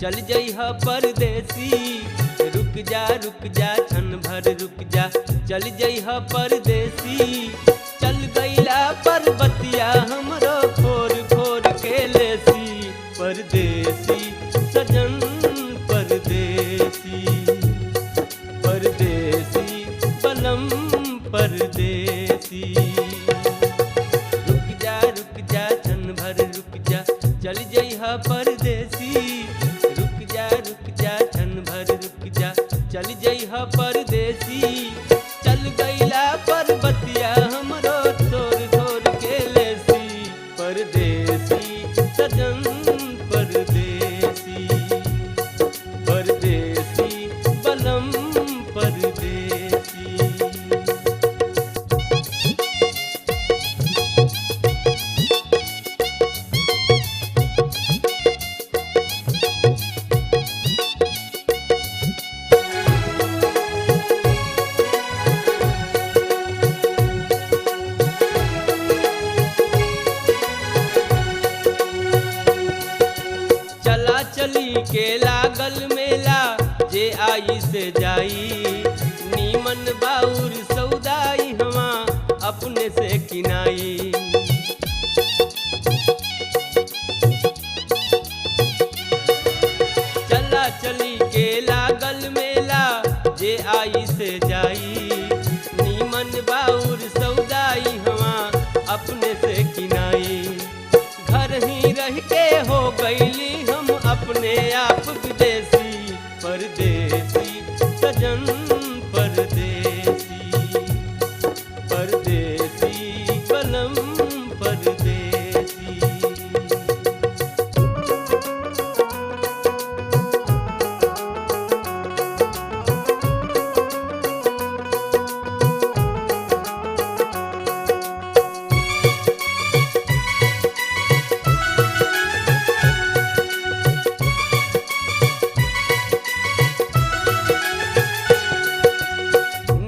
चल जइहा परदेसी। रुक जा क्षण भर रुक जा, चल जइहा परदेसी। चल गइला पर्वतिया हमरो खोर खोर के लेसी। परदेसी सजन परदेसी, परदेसी बलम परदेसी। रुक जा क्षण भर रुक जा, चल जइहा परदेसी। रुक जा क्षण भर रुक जा, चल जइहा परदेसी। चल गइला पर्वतिया हमरो थोर थोर के लेसी। परदेसी सजन परदेसी, परदेसी बलम परदेसी। चला चली के लागल मेला, जे आई से जाई। नीमन बाउर सौदाई हवा अपने से किनाई। चला चली के लागल मेला, जे आई से जाई। नीमन बाउर सौदाई हवा अपने से किनाई। घर ही रह के हो गईली हम अपने आप विदेशी। परदेसी सजन परदेसी, परदेसी बलम परदेसी।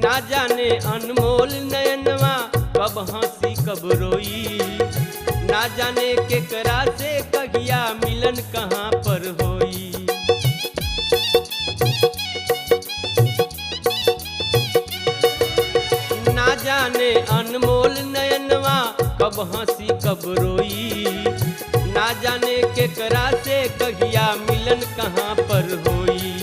ना जाने अनमोल नयनवा कब हंसी कब रोई। ना जाने केकरा से कहिया मिलन कहाँ पर होई। ना जाने अनमोल नयनवा कब हंसी कब रोई। ना जाने केकरा से कहिया मिलन कहाँ पर होई।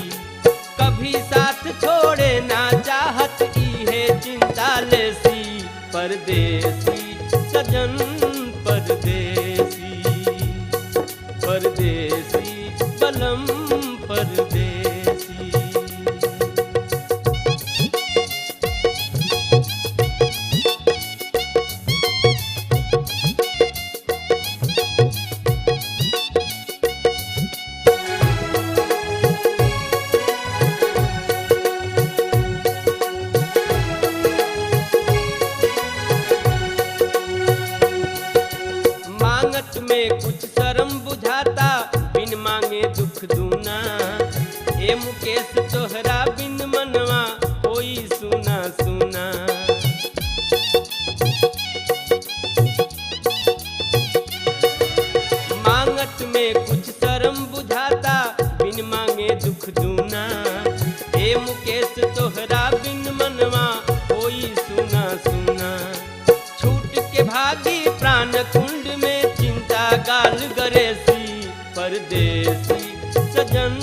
कभी साथ छोड़े ना चाहत इहे चिंता लेसी। परदेसी सजन परदेसी, परदेसी बलम परदेसी। मांगत में कुछ शर्म बुझाता, बिन मांगे दुख दूना। ए मुकेश तोहरा बिन मनवा कोई सुना सुना। मांगत में कुछ शर्म बुझाता, बिन मांगे दुख दूना। ए मुकेश तोहरा बिन मनवा कोई सुना सुना। छूट के भागी प्राण कुंड में चिंता गाल गरेसी। परदेसी सजन